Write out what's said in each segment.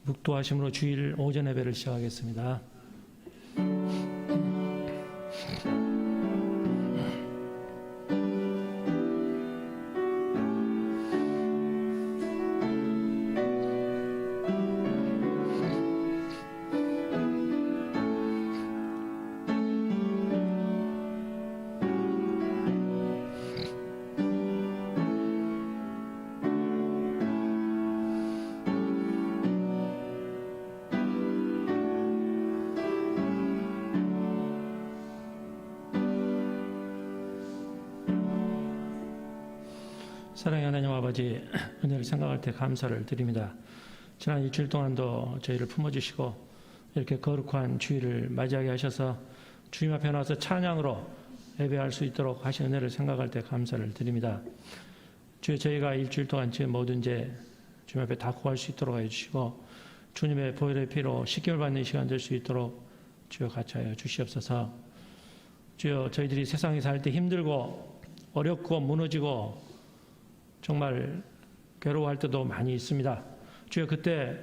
묵도하심으로 주일 오전 예배를 시작하겠습니다. 사랑의 하나님 아버지, 은혜를 생각할 때 감사를 드립니다. 지난 일주일 동안도 저희를 품어주시고 이렇게 거룩한 주일을 맞이하게 하셔서 주님 앞에 나와서 찬양으로 예배할 수 있도록 하신 은혜를 생각할 때 감사를 드립니다. 주여, 저희가 일주일 동안 지은 모든 죄 주님 앞에 다 구할 수 있도록 해주시고 주님의 보혈의 피로 식결 받는 시간 될 수 있도록 주여 같이 하여 주시옵소서. 주여, 저희들이 세상에 살 때 힘들고 어렵고 무너지고 정말 괴로워할 때도 많이 있습니다. 주여, 그때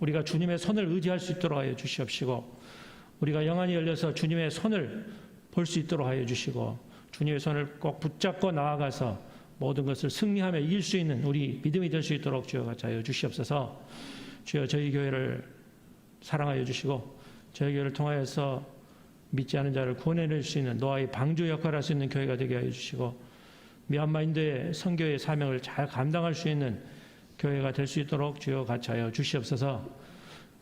우리가 주님의 손을 의지할 수 있도록 하여 주시옵시고 우리가 영안이 열려서 주님의 손을 볼 수 있도록 하여 주시고 주님의 손을 꼭 붙잡고 나아가서 모든 것을 승리하며 이길 수 있는 우리 믿음이 될 수 있도록 주여 같이 하여 주시옵소서. 주여, 저희 교회를 사랑하여 주시고 저희 교회를 통하여서 믿지 않은 자를 구원해낼 수 있는 노아의 방주 역할을 할 수 있는 교회가 되게 하여 주시고 미얀마인도의 선교의 사명을 잘 감당할 수 있는 교회가 될 수 있도록 주여 같이 하여 주시옵소서.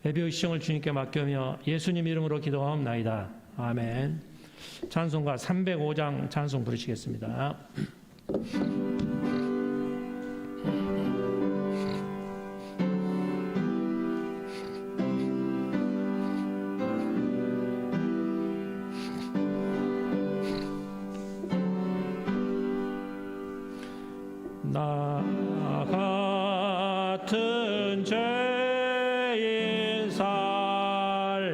예배의 시청을 주님께 맡겨며 예수님 이름으로 기도하옵나이다. 아멘. 찬송가 305장 찬송 부르시겠습니다. 나 같은 죄인 살리신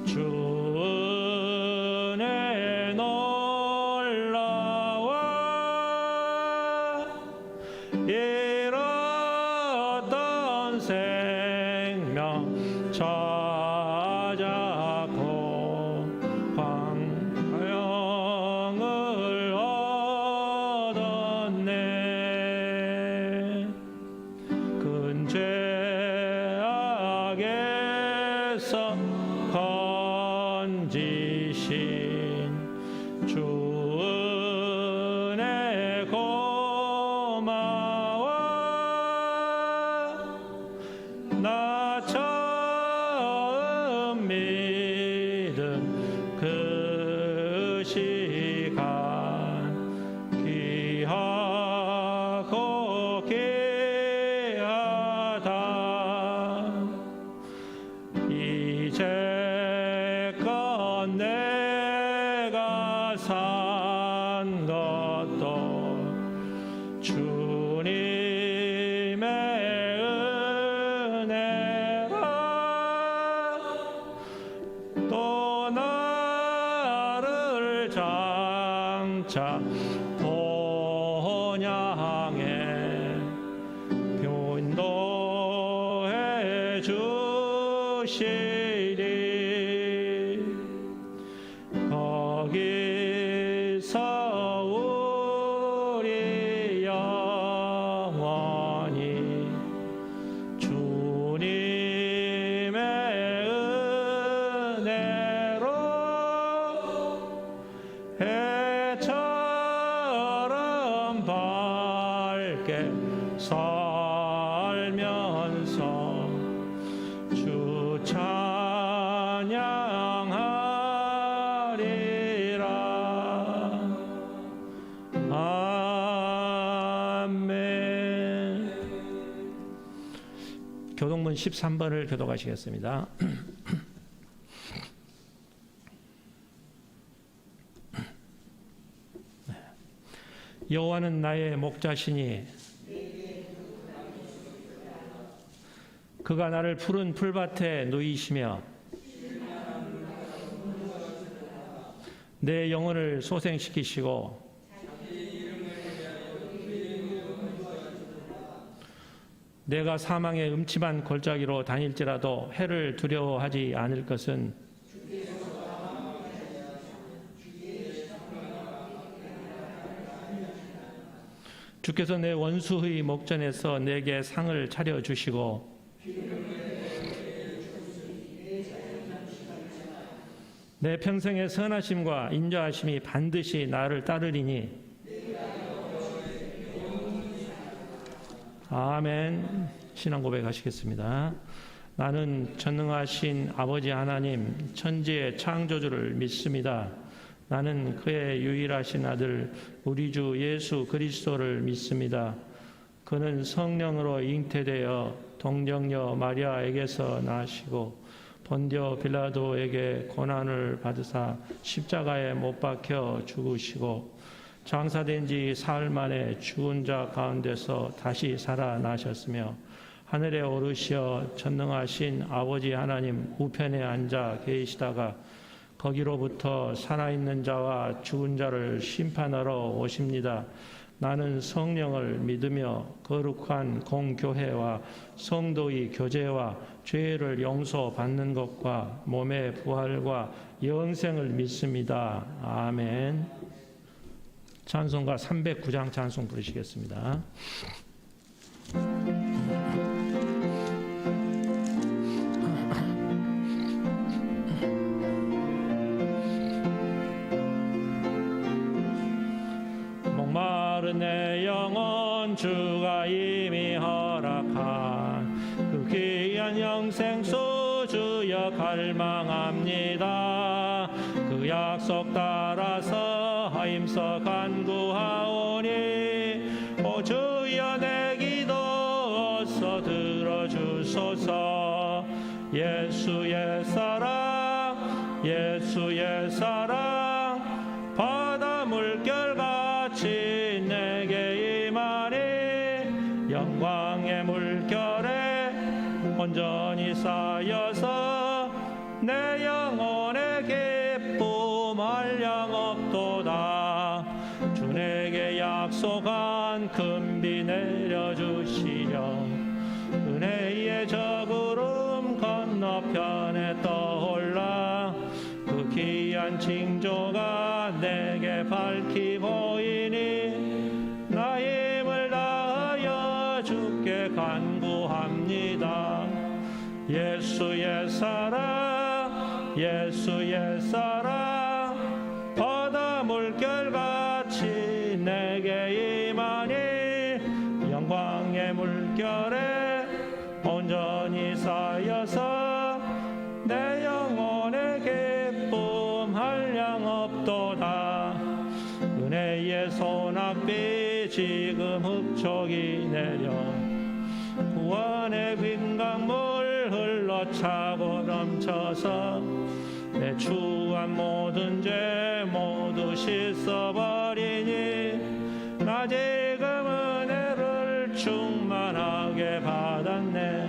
주 은혜 놀라워 잃었던 생명 찾았고 광명을 얻었네. 큰 죄악에서 건지신 주 은혜 고마워. 나 처음 믿은 그 시간 귀하고 귀하다. 이제껏 내가 산 것도 주님의 은혜라. 또 나를 장차 본 향해 인도해 주시리. 거기서 우리 영원히 주님의 은혜로 해처럼 밝게 살면서 주 찬양하리라. 아멘. 교동문 13번을 교독하시겠습니다. 여호와는 나의 목자시니 그가 나를 푸른 풀밭에 누이시며 내 영혼을 소생시키시고 내가 사망의 음침한 골짜기로 다닐지라도 해를 두려워하지 않을 것은 주께서 내 원수의 목전에서 내게 상을 차려주시고 내 평생의 선하심과 인자하심이 반드시 나를 따르리니 아멘. 신앙 고백하시겠습니다. 나는 전능하신 아버지 하나님 천지의 창조주를 믿습니다. 나는 그의 유일하신 아들 우리 주 예수 그리스도를 믿습니다. 그는 성령으로 잉태되어 동정녀 마리아에게서 나시고 본디오 빌라도에게 고난을 받으사 십자가에 못 박혀 죽으시고 장사된 지 사흘 만에 죽은 자 가운데서 다시 살아나셨으며 하늘에 오르시어 전능하신 아버지 하나님 우편에 앉아 계시다가 거기로부터 살아있는 자와 죽은 자를 심판하러 오십니다. 나는 성령을 믿으며 거룩한 공교회와 성도의 교제와 죄를 용서받는 것과 몸의 부활과 영생을 믿습니다. 아멘. 찬송가 309장 찬송 부르시겠습니다. 목마른 내 영혼 주가 이미 허락한 그 귀한 영생수 주여 갈망합니다. 그 약속 따라서 힘써 간구하오니 오 주여 내 기도 어서 들어주소서. 예수의 사랑 예수의 사랑 바다 물결같이 내게 임하니 영광의 물결에 온전히 쌓여서 내 영혼의 기쁨 한량 없도다. 주 내게 약속한 금비 내려주시려 은혜의 저구름 건너편에 떠올라 그 귀한 징조가 내게 밝히 보이니 나 힘을 다하여 주께 간구합니다. 예수의 사랑 예수의 사랑 바다 물결같이 내게 임하니 영광의 물결에 온전히 쌓여서 내 영혼의 기쁨 한량 없도다. 은혜의 소낙비 지금 흡족이 내려 구원의 빈 강물 흘러차고 넘쳐서 내 추한 모든 죄 모두 씻어버리니 나 지금 은혜를 충만하게 받았네.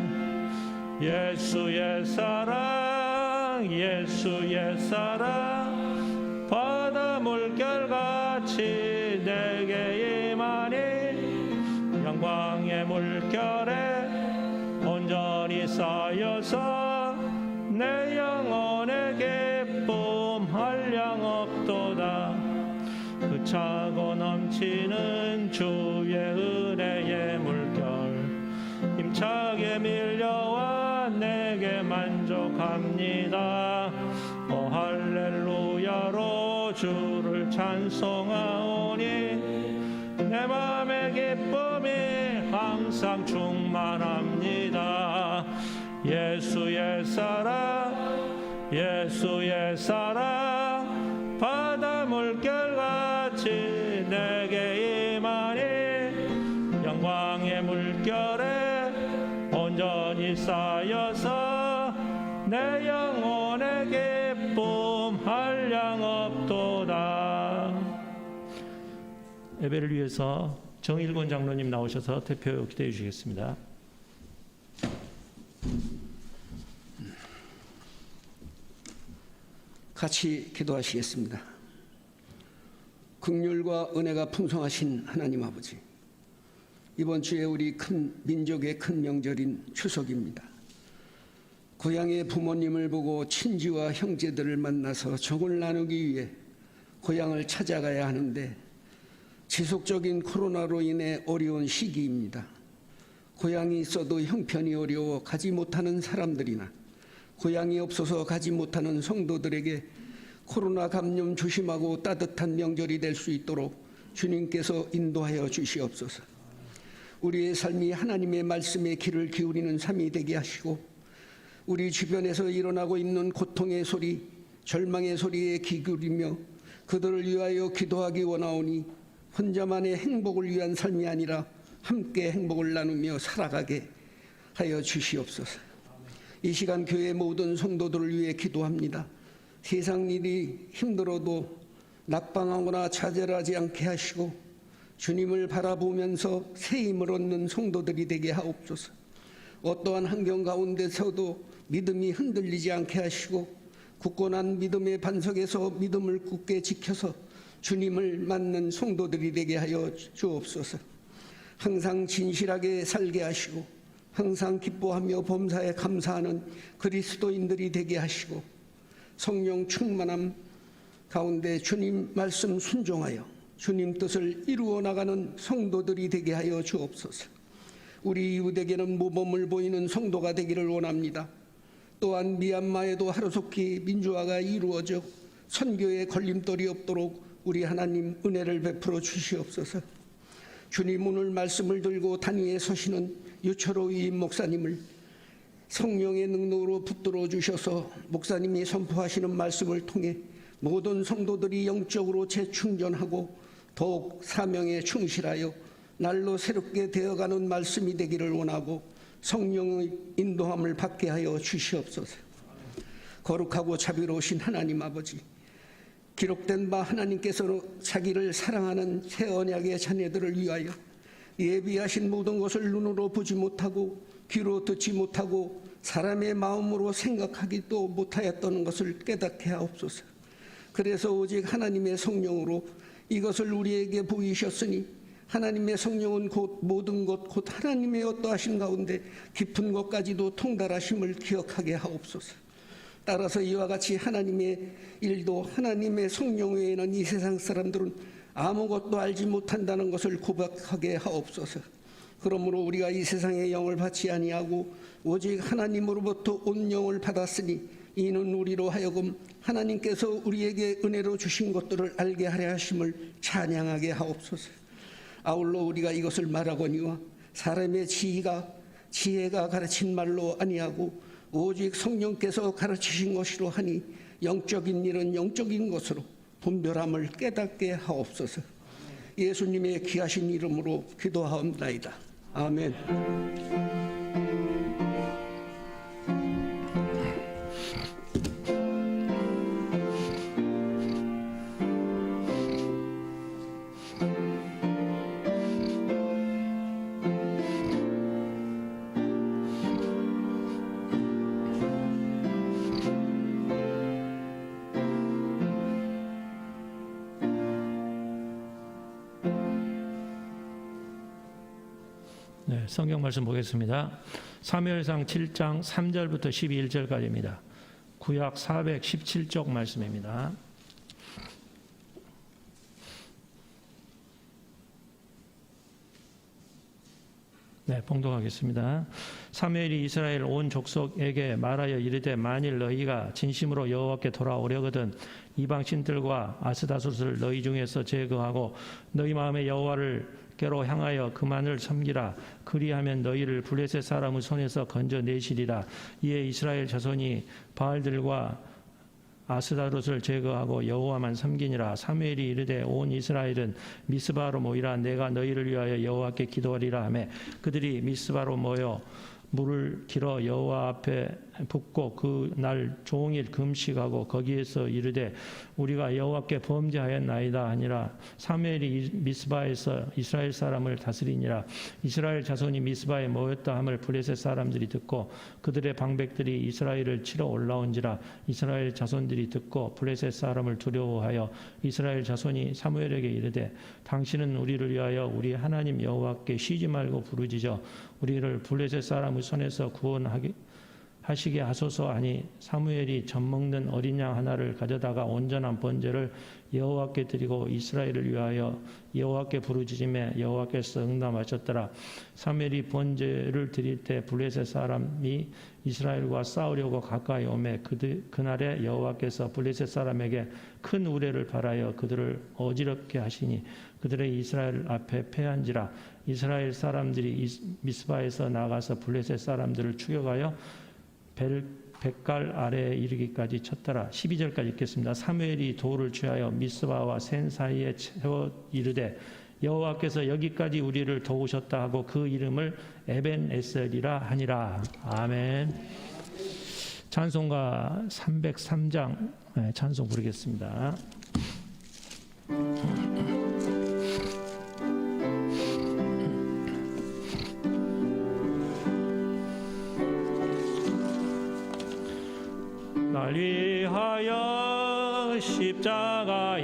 예수의 사랑 예수의 사랑 바다 물결같이 내게 임하니 영광의 물결에 온전히 쌓여서 내 영혼의 기쁨 한량 없도다. 그 차고 넘치는 주의 은혜의 물결 힘차게 밀려와 내게 만족합니다. 오 할렐루야로 주를 찬송하오니 내 맘의 기쁨이 항상 충만합니다. 예수의 사랑 예수의 사랑 바다 물결같이 내게 임하니 영광의 물결에 온전히 쌓여서 내 영혼의 기쁨 한량 없도다. 예배를 위해서 정일권 장로님 나오셔서 대표 기도해 주시겠습니다. 같이 기도하시겠습니다. 긍휼과 은혜가 풍성하신 하나님 아버지, 이번 주에 우리 민족의 큰 명절인 추석입니다. 고향의 부모님을 보고 친지와 형제들을 만나서 정을 나누기 위해 고향을 찾아가야 하는데 지속적인 코로나로 인해 어려운 시기입니다. 고향이 있어도 형편이 어려워 가지 못하는 사람들이나 고향이 없어서 가지 못하는 성도들에게 코로나 감염 조심하고 따뜻한 명절이 될 수 있도록 주님께서 인도하여 주시옵소서. 우리의 삶이 하나님의 말씀에 귀를 기울이는 삶이 되게 하시고 우리 주변에서 일어나고 있는 고통의 소리, 절망의 소리에 귀 기울이며 그들을 위하여 기도하기 원하오니 혼자만의 행복을 위한 삶이 아니라 함께 행복을 나누며 살아가게 하여 주시옵소서. 이 시간 교회 모든 성도들을 위해 기도합니다. 세상 일이 힘들어도 낙방하거나 좌절하지 않게 하시고 주님을 바라보면서 새 힘을 얻는 성도들이 되게 하옵소서. 어떠한 환경 가운데서도 믿음이 흔들리지 않게 하시고 굳건한 믿음의 반석에서 믿음을 굳게 지켜서 주님을 맞는 성도들이 되게 하여 주옵소서. 항상 진실하게 살게 하시고 항상 기뻐하며 범사에 감사하는 그리스도인들이 되게 하시고 성령 충만함 가운데 주님 말씀 순종하여 주님 뜻을 이루어 나가는 성도들이 되게 하여 주옵소서. 우리 이웃에게는 모범을 보이는 성도가 되기를 원합니다. 또한 미얀마에도 하루속히 민주화가 이루어져 선교에 걸림돌이 없도록 우리 하나님 은혜를 베풀어 주시옵소서. 주님 오늘 말씀을 들고 단위에 서시는 유철호 위임 목사님을 성령의 능력으로 붙들어 주셔서 목사님이 선포하시는 말씀을 통해 모든 성도들이 영적으로 재충전하고 더욱 사명에 충실하여 날로 새롭게 되어가는 말씀이 되기를 원하고 성령의 인도함을 받게 하여 주시옵소서. 거룩하고 자비로우신 하나님 아버지, 기록된 바 하나님께서 자기를 사랑하는 새 언약의 자녀들을 위하여 예비하신 모든 것을 눈으로 보지 못하고 귀로 듣지 못하고 사람의 마음으로 생각하기도 못하였던 것을 깨닫게 하옵소서. 그래서 오직 하나님의 성령으로 이것을 우리에게 보이셨으니 하나님의 성령은 곧 모든 것 곧 하나님의 어떠하심 가운데 깊은 것까지도 통달하심을 기억하게 하옵소서. 따라서 이와 같이 하나님의 일도 하나님의 성령 외에는 이 세상 사람들은 아무것도 알지 못한다는 것을 고백하게 하옵소서. 그러므로 우리가 이 세상의 영을 받지 아니하고 오직 하나님으로부터 온 영을 받았으니 이는 우리로 하여금 하나님께서 우리에게 은혜로 주신 것들을 알게 하려 하심을 찬양하게 하옵소서. 아울러 우리가 이것을 말하거니와 사람의 지혜가 가르친 말로 아니하고 오직 성령께서 가르치신 것이로 하니 영적인 일은 영적인 것으로 분별함을 깨닫게 하옵소서. 예수님의 귀하신 이름으로 기도하옵나이다. 아멘. 네, 성경 말씀 보겠습니다. 사무엘상 7장 3절부터 12절까지입니다. 구약 417쪽 말씀입니다. 네, 봉독하겠습니다. 사무엘이 이스라엘 온 족속에게 말하여 이르되 만일 너희가 진심으로 여호와께 돌아오려거든 이방 신들과 아스다롯을 너희 중에서 제거하고 너희 마음에 여호와께로 향하여 그만을 섬기라. 그리하면 너희를 블레셋 사람의 손에서 건져내시리라. 이에 이스라엘 자손이 바알들과 아스다롯을 제거하고 여호와만 섬기니라. 사무엘이 이르되 온 이스라엘은 미스바로 모이라. 내가 너희를 위하여 여호와께 기도하리라 하매 그들이 미스바로 모여 물을 길어 여호와 앞에 붓고 그 날 종일 금식하고 거기에서 이르되 우리가 여호와께 범죄하였나이다 하니라. 사무엘이 미스바에서 이스라엘 사람을 다스리니라. 이스라엘 자손이 미스바에 모였다 함을 블레셋 사람들이 듣고 그들의 방백들이 이스라엘을 치러 올라온지라. 이스라엘 자손들이 듣고 블레셋 사람을 두려워하여 이스라엘 자손이 사무엘에게 이르되 당신은 우리를 위하여 우리 하나님 여호와께 쉬지 말고 부르짖어 우리를 블레셋 사람의 손에서 구원하시게 하소서 하니 사무엘이 젖먹는 어린 양 하나를 가져다가 온전한 번제를 여호와께 드리고 이스라엘을 위하여 여호와께 부르짖음에 여호와께서 응답하셨더라. 사무엘이 번제를 드릴 때 블레셋 사람이 이스라엘과 싸우려고 가까이 오매 그날에 여호와께서 블레셋 사람에게 큰 우레를 발하여 그들을 어지럽게 하시니 그들의 이스라엘 앞에 패한지라. 이스라엘 사람들이 미스바에서 나가서 블레셋 사람들을 추격하여 벳갈 아래에 이르기까지 쳤더라. 12절까지 읽겠습니다. 사무엘이 돌을 취하여 미스바와 센 사이에 채워 이르되 여호와께서 여기까지 우리를 도우셨다 하고 그 이름을 에벤에셀이라 하니라. 아멘. 찬송가 303장 찬송 부르겠습니다. 날 위하여 십자가에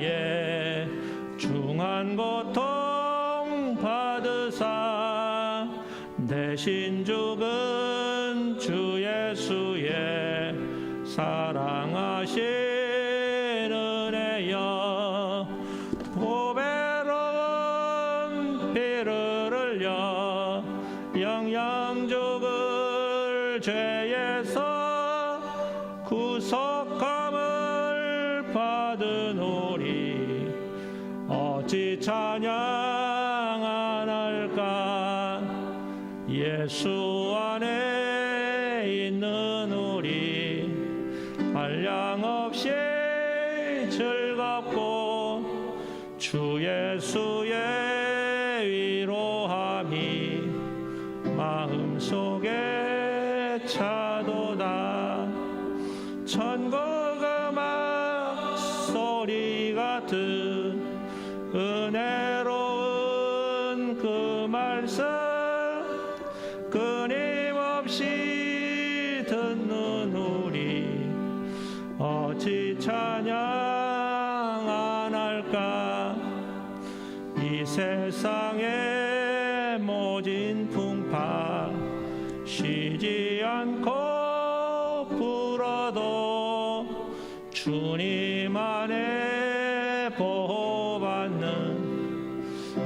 중한 고통 받으사 대신 죽은 주 예수의 사랑하신 은혜여 보배로운 피를 흘려 영영 죽을 죄에서 구속함을 받으노리 어찌 찬양 안 할까. 예수 안에 있는 우리 한량없이 즐겁고 주 예수의 위로함이 마음속에 차도다. 천국 음악 소리 같은 은혜로운 그 말씀 끊임없이 듣는 우리 어찌 찬양 안 할까. 이 세상의 모진 풍파 쉬지 않고 불어도 주님 안에 보호받는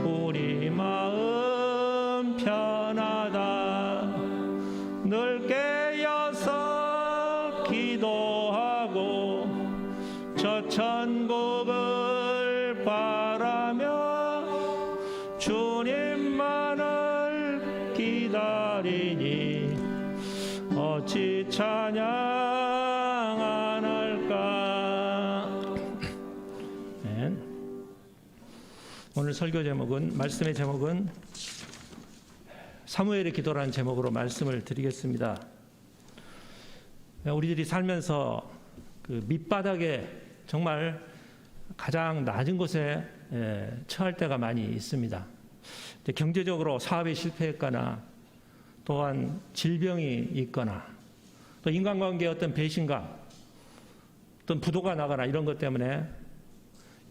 우리 마음 편하다. 늘 깨어서 기도하고 저 천국을 바라며 주님만을 기다리니 어찌 찬양 안 할까. 네. 오늘 설교 제목은 말씀의 제목은 사무엘의 기도라는 제목으로 말씀을 드리겠습니다. 우리들이 살면서 그 밑바닥에 정말 가장 낮은 곳에 처할 때가 많이 있습니다. 경제적으로 사업에 실패했거나 또한 질병이 있거나 또 인간관계의 어떤 배신감, 어떤 부도가 나거나 이런 것 때문에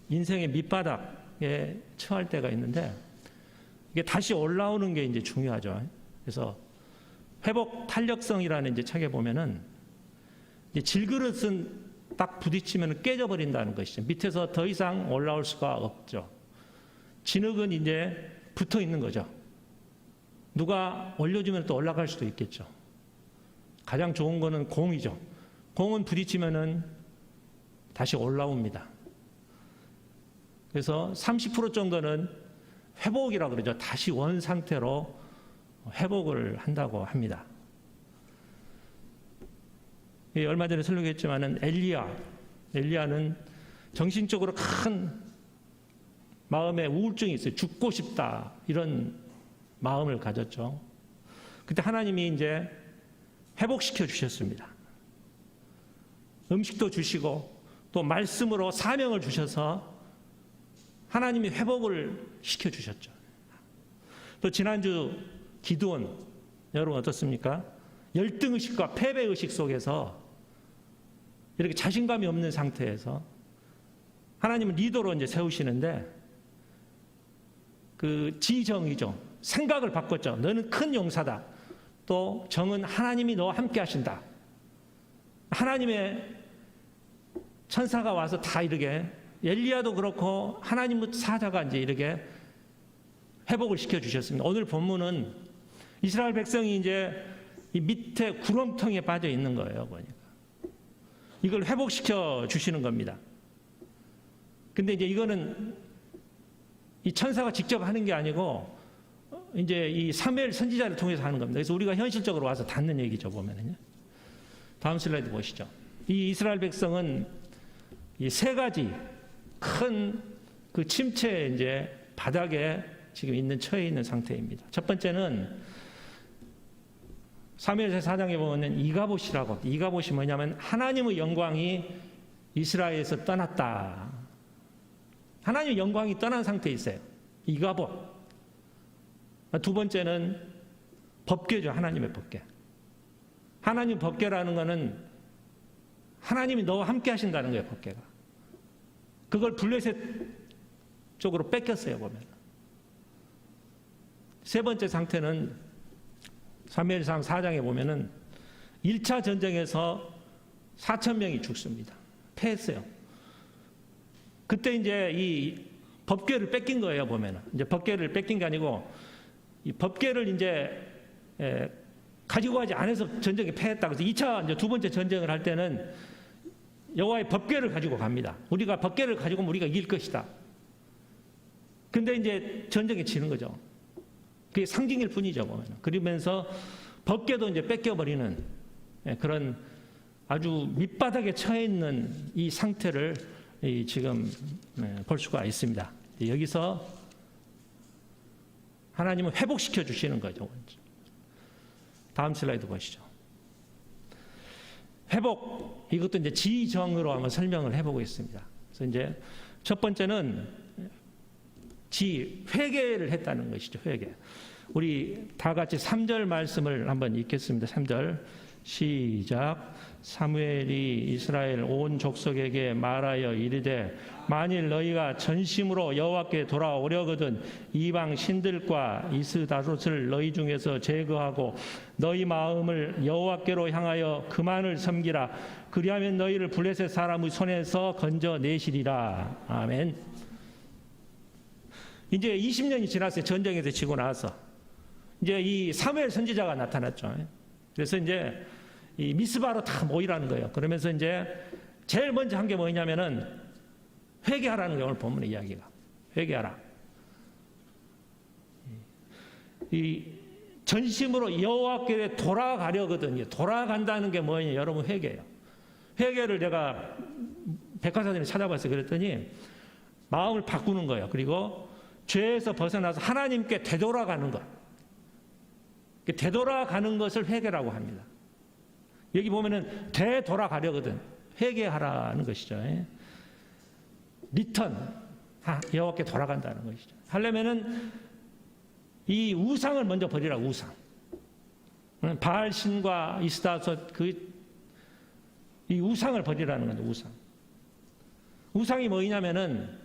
인생의 밑바닥에 처할 때가 있는데 이게 다시 올라오는 게 이제 중요하죠. 그래서 회복 탄력성이라는 이제 책에 보면은 이제 질그릇은 딱 부딪히면 깨져버린다는 것이죠. 밑에서 더 이상 올라올 수가 없죠. 진흙은 이제 붙어 있는 거죠. 누가 올려주면 또 올라갈 수도 있겠죠. 가장 좋은 거는 공이죠. 공은 부딪히면은 다시 올라옵니다. 그래서 30% 정도는 회복이라고 그러죠. 다시 원 상태로 회복을 한다고 합니다. 얼마 전에 설명했지만은 엘리야는 정신적으로 큰 마음에 우울증이 있어요. 죽고 싶다 이런 마음을 가졌죠. 그때 하나님이 이제 회복시켜 주셨습니다. 음식도 주시고 또 말씀으로 사명을 주셔서 하나님이 회복을 시켜 주셨죠. 또 지난주 기드온 여러분 어떻습니까? 열등의식과 패배의식 속에서 이렇게 자신감이 없는 상태에서 하나님은 리더로 이제 세우시는데 그 지정이죠. 생각을 바꿨죠. 너는 큰 용사다. 또 정은 하나님이 너와 함께 하신다. 하나님의 천사가 와서 다 이렇게 엘리야도 그렇고 하나님 사자가 이제 이렇게 회복을 시켜 주셨습니다. 오늘 본문은 이스라엘 백성이 이제 이 밑에 구렁텅이에 빠져 있는 거예요. 보니까 이걸 회복시켜 주시는 겁니다. 근데 이제 이거는 이 천사가 직접 하는 게 아니고 이제 이 사무엘 선지자를 통해서 하는 겁니다. 그래서 우리가 현실적으로 와서 닿는 얘기죠, 보면은요. 다음 슬라이드 보시죠. 이 이스라엘 백성은 이 세 가지 큰 그 침체에 이제 바닥에 지금 있는 처해 있는 상태입니다. 첫 번째는 사무엘서 4장에 보면 이가봇이라고, 이가봇이 뭐냐면 하나님의 영광이 이스라엘에서 떠났다. 하나님의 영광이 떠난 상태에 있어요. 이가봇. 두 번째는 법궤죠. 하나님의 법궤. 하나님 법궤라는 것은 하나님이 너와 함께 하신다는 거예요. 법궤가. 그걸 블레셋 쪽으로 뺏겼어요. 보면. 세 번째 상태는 사무엘상 4장에 보면은 1차 전쟁에서 4,000명이 죽습니다. 패했어요. 그때 이제 이 법궤를 뺏긴 거예요. 보면은 이제 법궤를 뺏긴 게 아니고 이 법궤를 이제 가지고 가지 않아서 전쟁에 패했다. 그래서 2차 이제 두 번째 전쟁을 할 때는 여호와의 법궤를 가지고 갑니다. 우리가 법궤를 가지고 우리가 이길 것이다. 근데 이제 전쟁에 지는 거죠. 그게 상징일 뿐이죠. 보면. 그러면서 법궤도 이제 뺏겨버리는 그런 아주 밑바닥에 처해 있는 이 상태를 지금 볼 수가 있습니다. 여기서 하나님은 회복시켜 주시는 거죠. 다음 슬라이드 보시죠. 회복, 이것도 이제 지정으로 한번 설명을 해보겠습니다. 그래서 이제 첫 번째는 회개를 했다는 것이죠. 회개. 우리 다 같이 3절 말씀을 한번 읽겠습니다. 3절 시작. 사무엘이 이스라엘 온 족속에게 말하여 이르되 만일 너희가 전심으로 여호와께 돌아오려거든 이방 신들과 이스다롯을 너희 중에서 제거하고 너희 마음을 여호와께로 향하여 그만을 섬기라. 그리하면 너희를 블레셋 사람의 손에서 건져내시리라. 아멘. 이제 20년이 지났어요. 전쟁에서 지고 나서 이제 이 사무엘 선지자가 나타났죠. 그래서 이제 이 미스바로 다 모이라는 거예요. 그러면서 이제 제일 먼저 한 게 뭐냐면은 회개하라는 게 오늘 본문의 이야기가. 회개하라. 이 전심으로 여호와께 돌아가려거든요. 돌아간다는 게 뭐냐? 여러분 회개예요. 회개를 내가 백과사전에 찾아봤어요. 그랬더니 마음을 바꾸는 거예요. 그리고 죄에서 벗어나서 하나님께 되돌아가는 것. 되돌아가는 것을 회개라고 합니다. 여기 보면은 되돌아가려거든. 회개하라는 것이죠. 리턴. 여호와께 돌아간다는 것이죠. 하려면은 이 우상을 먼저 버리라. 우상. 바알 신과 이스다롯 이 우상을 버리라는 건데 우상. 우상이 뭐냐면은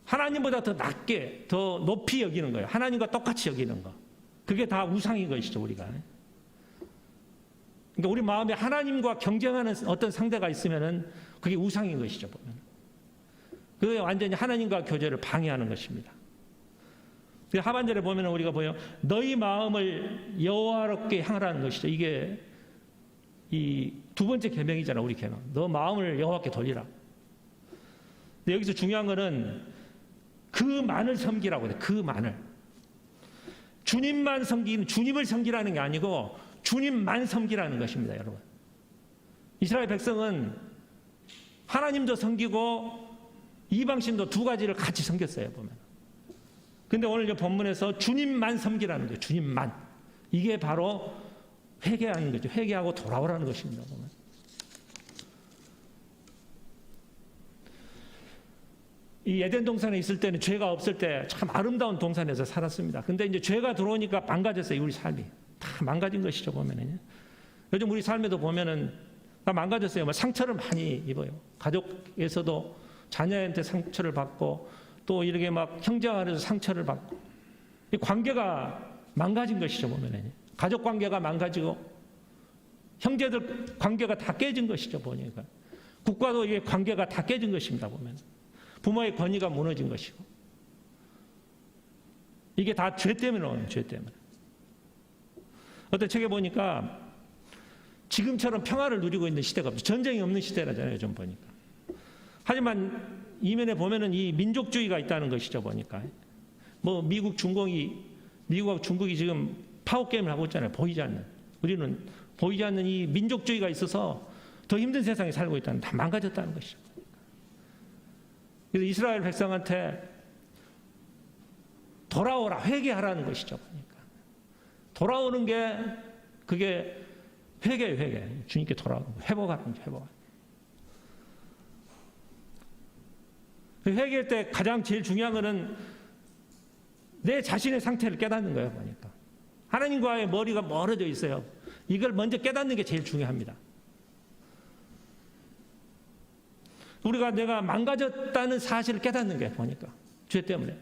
하나님보다 더 낮게, 더 높이 여기는 거예요. 하나님과 똑같이 여기는 거. 그게 다 우상인 것이죠, 우리가. 그러니까 우리 마음에 하나님과 경쟁하는 어떤 상대가 있으면은 그게 우상인 것이죠, 보면. 그게 완전히 하나님과 교제를 방해하는 것입니다. 하반절에 보면 우리가 보여 너희 마음을 여호와롭게 향하라는 것이죠. 이게 이 두 번째 계명이잖아, 우리 계명. 너 마음을 여호와께 돌리라. 근데 여기서 중요한 거는 그만을 섬기라고 해요. 그만을. 주님만 섬기는, 주님을 섬기라는 게 아니고 주님만 섬기라는 것입니다, 여러분. 이스라엘 백성은 하나님도 섬기고 이방신도 두 가지를 같이 섬겼어요, 보면. 근데 오늘 이 본문에서 주님만 섬기라는 거예요. 주님만. 이게 바로 회개하는 거죠. 회개하고 돌아오라는 것입니다. 보면. 이 에덴 동산에 있을 때는 죄가 없을 때 참 아름다운 동산에서 살았습니다. 근데 이제 죄가 들어오니까 망가졌어요. 우리 삶이. 다 망가진 것이죠, 보면은요. 요즘 우리 삶에도 보면은 다 망가졌어요. 뭐 상처를 많이 입어요. 가족에서도 자녀한테 상처를 받고 또 이렇게 막 형제가 안에서 상처를 받고 이 관계가 망가진 것이죠, 보면은. 가족 관계가 망가지고 형제들 관계가 다 깨진 것이죠, 보니까. 국가도 이게 관계가 다 깨진 것입니다, 보면. 부모의 권위가 무너진 것이고. 이게 다 죄 때문에 오는 죄 때문에. 어떤 책에 보니까 지금처럼 평화를 누리고 있는 시대가 없죠. 전쟁이 없는 시대라잖아요, 요즘 보니까. 하지만 이면에 보면은 이 민족주의가 있다는 것이죠, 보니까. 뭐 미국하고 중국이 지금 파워게임을 하고 있잖아요. 보이지 않는. 우리는 보이지 않는 이 민족주의가 있어서 더 힘든 세상에 살고 있다는, 다 망가졌다는 것이죠. 그래서 이스라엘 백성한테 돌아오라, 회개하라는 것이죠, 보니까. 돌아오는 게 그게 회개예요, 회개. 주님께 돌아오는 거, 회복하는 거, 회복. 회개할 때 가장 제일 중요한 거는 내 자신의 상태를 깨닫는 거예요, 보니까. 하나님과의 머리가 멀어져 있어요. 이걸 먼저 깨닫는 게 제일 중요합니다. 우리가 내가 망가졌다는 사실을 깨닫는 게 보니까. 죄 때문에.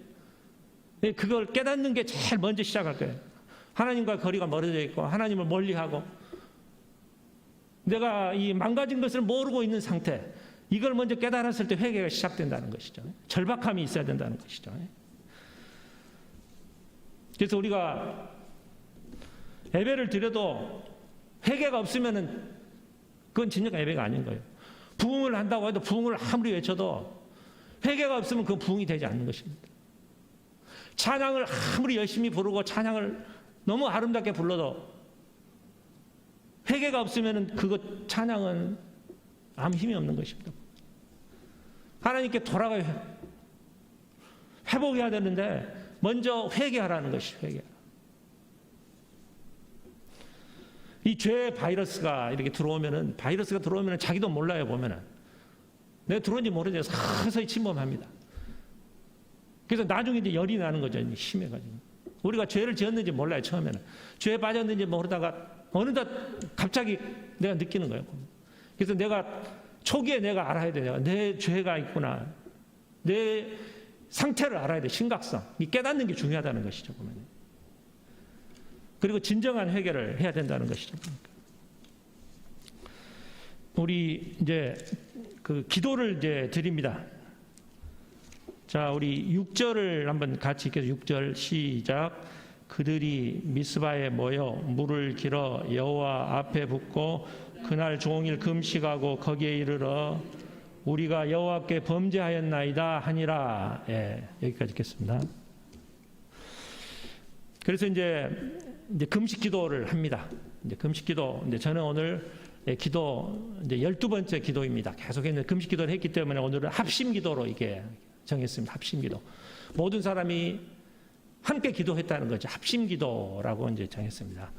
그걸 깨닫는 게 제일 먼저 시작할 거예요. 하나님과 거리가 멀어져 있고 하나님을 멀리하고 내가 이 망가진 것을 모르고 있는 상태, 이걸 먼저 깨달았을 때 회개가 시작된다는 것이죠. 절박함이 있어야 된다는 것이죠. 그래서 우리가 예배를 드려도 회개가 없으면은 그건 진정 예배가 아닌 거예요. 부흥을 한다고 해도 부흥을 아무리 외쳐도 회개가 없으면 그 부흥이 되지 않는 것입니다. 찬양을 아무리 열심히 부르고 찬양을 너무 아름답게 불러도 회개가 없으면 그거 찬양은 아무 힘이 없는 것입니다. 하나님께 돌아가야 회복해야 되는데 먼저 회개하라는 것이 회개. 이 죄의 바이러스가 이렇게 들어오면은 자기도 몰라요, 보면은. 내가 들어온지 모르죠. 서서히 침범합니다. 그래서 나중에 이제 열이 나는 거죠. 심해가지고. 우리가 죄를 지었는지 몰라요, 처음에는. 죄에 빠졌는지 모르다가 어느덧 갑자기 내가 느끼는 거예요. 그래서 내가 초기에 내가 알아야 돼요. 내 죄가 있구나. 내 상태를 알아야 돼. 심각성. 이 깨닫는 게 중요하다는 것이죠, 보면. 그리고 진정한 회개를 해야 된다는 것이죠. 우리 이제 그 기도를 이제 드립니다. 자, 우리 6절을 한번 같이 읽게요. 6절 시작. 그들이 미스바에 모여 물을 길어 여호와 앞에 붓고 그날 종일 금식하고 거기에 이르러 우리가 여호와께 범죄하였나이다 하니라. 예, 여기까지 읽겠습니다. 그래서 이제 금식 기도를 합니다. 이제 금식 기도, 이제 저는 오늘 기도 이제 12번째 기도입니다. 계속해서 금식 기도를 했기 때문에 오늘은 합심 기도로 이게 정했습니다. 합심 기도. 모든 사람이 함께 기도했다는 거죠. 합심 기도라고 이제 정했습니다.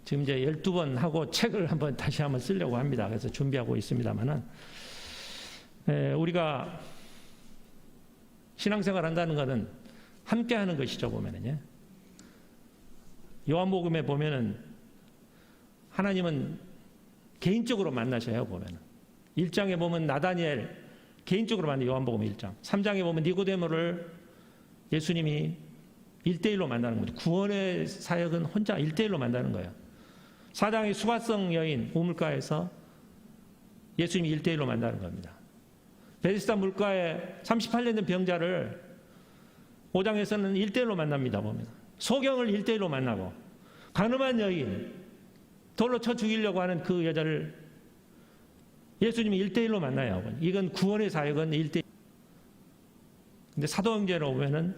지금 이제 12번 하고 책을 다시 한번 쓰려고 합니다. 그래서 준비하고 있습니다만은, 우리가 신앙생활 한다는 것은 함께 하는 것이죠, 보면은요. 요한복음에 보면은 하나님은 개인적으로 만나셔요, 보면은. 1장에 보면 나다니엘 개인적으로 만나, 요한복음 1장. 3장에 보면 니고데모를 예수님이 1대1로 만나는 거죠. 구원의 사역은 혼자 1대1로 만나는 거예요. 4장의 수가성 여인 우물가에서 예수님이 1대1로 만나는 겁니다. 베데스다 물가에 38년 된 병자를 5장에서는 1대1로 만납니다, 보면. 소경을 1대1로 만나고, 가늠한 여인, 돌로 쳐 죽이려고 하는 그 여자를 예수님이 1대1로 만나요. 이건 구원의 사역은 1대1. 근데 사도행전에 보면은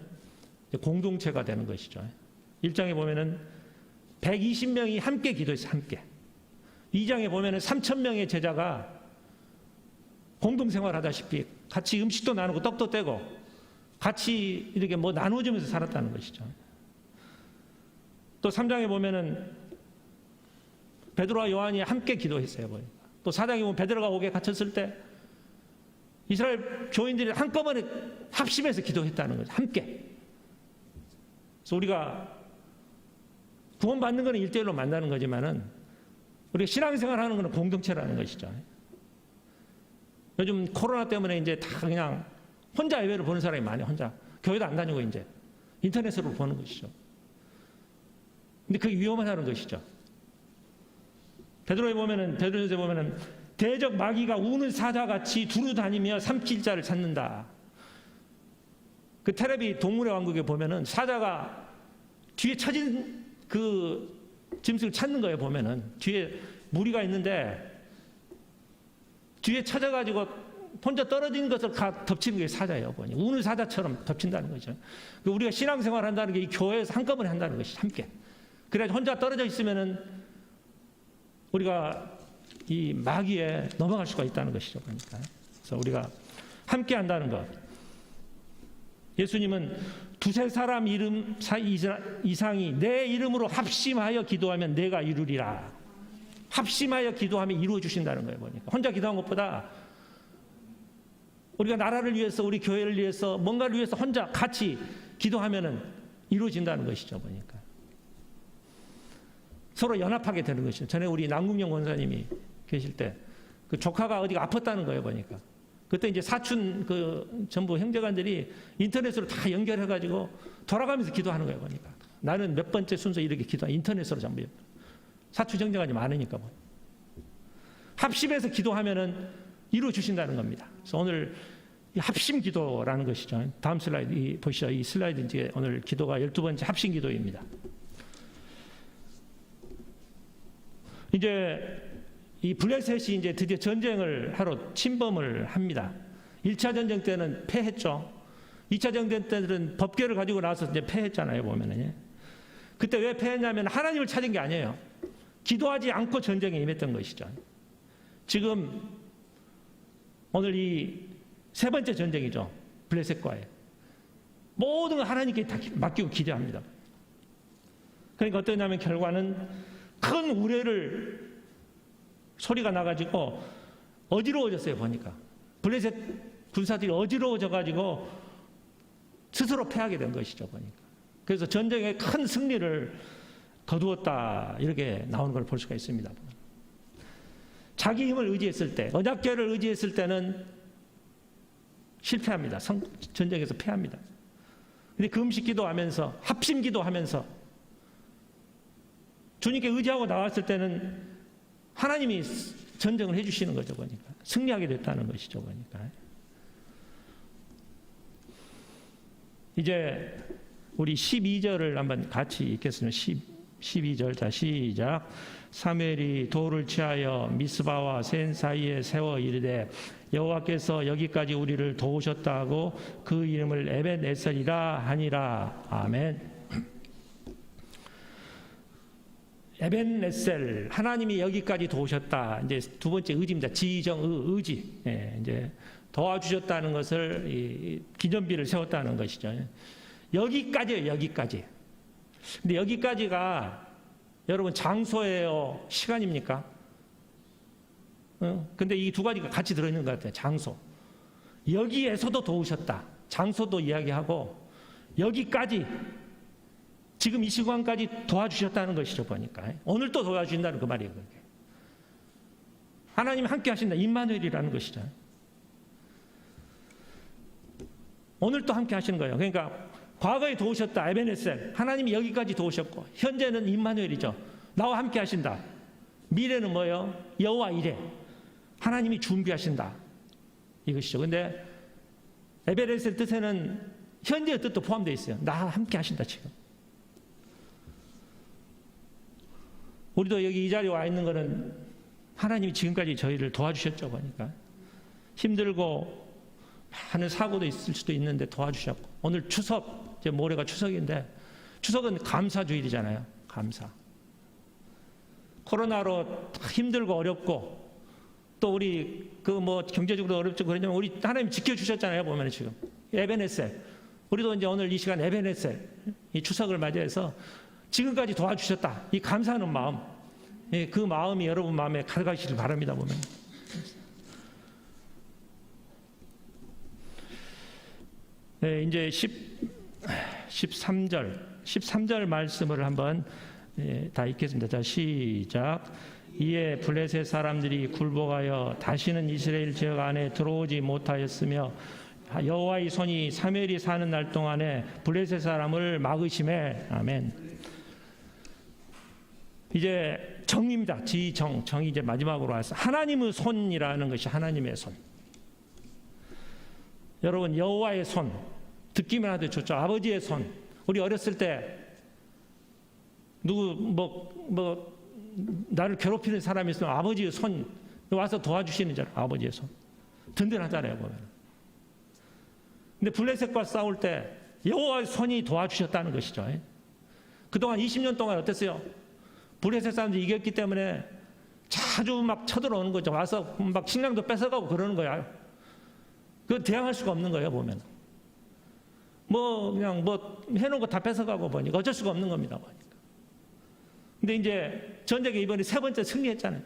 공동체가 되는 것이죠. 1장에 보면은 120명이 함께 기도했어요, 함께. 2장에 보면은 3,000명의 제자가 공동생활 하다시피 같이 음식도 나누고 떡도 떼고 같이 이렇게 뭐 나누어주면서 살았다는 것이죠. 또 3장에 보면은 베드로와 요한이 함께 기도했어요. 보니까. 또 4장에 보면 베드로가 옥에 갇혔을 때 이스라엘 교인들이 한꺼번에 합심해서 기도했다는 거죠. 함께. 그래서 우리가 구원받는 것은 1대1로 만나는 거지만은 우리가 신앙생활 하는 것은 공동체라는 것이죠. 요즘 코로나 때문에 이제 다 그냥 혼자 예배를 보는 사람이 많아요. 혼자. 교회도 안 다니고 이제 인터넷으로 보는 것이죠. 근데 그게 위험하다는 것이죠. 베드로에 보면은 대적 마귀가 우는 사자같이 두루 다니며 삼킬 자를 찾는다. 그 테레비 동물의 왕국에 보면은 사자가 뒤에 처진 그 짐승을 찾는 거예요. 보면은 뒤에 무리가 있는데 뒤에 찾아가지고 혼자 떨어진 것을 덮치는 게 사자예요. 보니 우는 사자처럼 덮친다는 거죠. 우리가 신앙생활 한다는 게 이 교회에서 한꺼번에 한다는 것이 함께. 그래야 혼자 떨어져 있으면은 우리가 이 마귀에 넘어갈 수가 있다는 것이죠. 그러니까. 그래서 우리가 함께 한다는 것. 예수님은 두세 사람 이름 이상이 내 이름으로 합심하여 기도하면 내가 이루리라. 합심하여 기도하면 이루어 주신다는 거예요. 보니까. 혼자 기도한 것보다 우리가 나라를 위해서 우리 교회를 위해서 뭔가를 위해서 혼자 같이 기도하면은 이루어진다는 것이죠. 보니까. 서로 연합하게 되는 것이죠. 전에 우리 남궁영 권사님이 계실 때 그 조카가 어디가 아팠다는 거예요. 보니까. 그때 이제 사촌 그 전부 형제간들이 인터넷으로 다 연결해가지고 돌아가면서 기도하는 거예요. 보니까. 나는 몇 번째 순서 이렇게 기도하 인터넷으로 전부 사촌 형제간이 많으니까 뭐. 합심해서 기도하면은 이루어 주신다는 겁니다. 그래서 오늘 합심 기도라는 것이죠. 다음 슬라이드 보시죠. 이 슬라이드 이제 오늘 기도가 12번째 합심 기도입니다. 이제 이 블레셋이 이제 드디어 전쟁을 하러 침범을 합니다. 1차 전쟁 때는 패했죠. 2차 전쟁 때는 법궤를 가지고 나와서 이제 패했잖아요. 보면은. 그때 왜 패했냐면 하나님을 찾은 게 아니에요. 기도하지 않고 전쟁에 임했던 것이죠. 지금 오늘 이 세 번째 전쟁이죠. 블레셋과의. 모든 걸 하나님께 다 맡기고 기대합니다. 그러니까 어떠냐면 결과는 큰 우레를 소리가 나가지고 어지러워졌어요. 보니까. 블레셋 군사들이 어지러워져가지고 스스로 패하게 된 것이죠. 보니까. 그래서 전쟁에 큰 승리를 거두었다. 이렇게 나오는 걸 볼 수가 있습니다. 자기 힘을 의지했을 때, 언약궤를 의지했을 때는 실패합니다. 전쟁에서 패합니다. 근데 금식 기도하면서, 합심 기도하면서 주님께 의지하고 나왔을 때는 하나님이 전쟁을 해주시는 거죠. 보니까. 승리하게 됐다는 것이죠. 보니까. 이제 우리 12절을 한번 같이 읽겠습니다. 12절 자 시작. 사무엘이 돌을 취하여 미스바와 센 사이에 세워 이르되 여호와께서 여기까지 우리를 도우셨다 하고 그 이름을 에벤에셀이라 하니라. 아멘. 에벤에셀, 하나님이 여기까지 도우셨다. 이제 두 번째 의지입니다. 지정의 의지. 예, 이제 도와주셨다는 것을 기념비를 세웠다는 것이죠. 여기까지예요. 여기까지. 근데 여기까지가 여러분 장소예요? 시간입니까? 근데 이 두 가지가 같이 들어있는 것 같아요. 장소. 여기에서도 도우셨다. 장소도 이야기하고 여기까지 지금 이 시간까지 도와주셨다는 것이죠. 보니까. 오늘 또 도와주신다는 그 말이에요. 그게. 하나님 함께 하신다. 임마누엘이라는 것이죠. 오늘 또 함께 하시는 거예요. 그러니까 과거에 도우셨다. 에베네셀. 하나님이 여기까지 도우셨고 현재는 임마누엘이죠. 나와 함께 하신다. 미래는 뭐예요? 여호와 이레. 하나님이 준비하신다. 이것이죠. 근데 에베네셀 뜻에는 현재의 뜻도 포함되어 있어요. 나와 함께 하신다. 지금. 우리도 여기 이 자리에 와 있는 거는 하나님이 지금까지 저희를 도와주셨죠. 보니까. 힘들고 많은 사고도 있을 수도 있는데 도와주셨고. 오늘 추석, 이제 모레가 추석인데 추석은 감사주일이잖아요. 감사. 코로나로 힘들고 어렵고 또 우리 그 뭐 경제적으로 어렵죠. 그러냐면 우리 하나님 지켜주셨잖아요. 보면 지금. 에베네셀. 우리도 이제 오늘 이 시간 에베네셀. 이 추석을 맞이해서 지금까지 도와주셨다. 이 감사하는 마음, 그 마음이 여러분 마음에 가득하시길 바랍니다. 보면 이제 13절 말씀을 한번 다 읽겠습니다. 자, 시작. 이에 블레셋 사람들이 굴복하여 다시는 이스라엘 지역 안에 들어오지 못하였으며 여호와의 손이 사무엘이 사는 날 동안에 블레셋 사람을 막으심에. 아멘. 이제 정입니다. 정이 이제 마지막으로 와서 하나님의 손이라는 것이 하나님의 손. 여러분, 여호와의 손 듣기만 해도 좋죠. 아버지의 손. 우리 어렸을 때 누구 나를 괴롭히는 사람이 있으면 아버지의 손 와서 도와주시는 줄 알아요. 아버지의 손 든든하잖아요, 보면. 근데 블레셋과 싸울 때 여호와의 손이 도와주셨다는 것이죠. 그동안 20년 동안 어땠어요? 블레셋 사람들이 이겼기 때문에 자주 막 쳐들어오는 거죠. 와서 막 식량도 뺏어가고 그러는 거야. 그거 대항할 수가 없는 거예요, 보면. 그냥 해놓은 거 다 뺏어가고 보니까 어쩔 수가 없는 겁니다, 보니까. 근데 이제 전쟁에 이번에 3번째 승리했잖아요.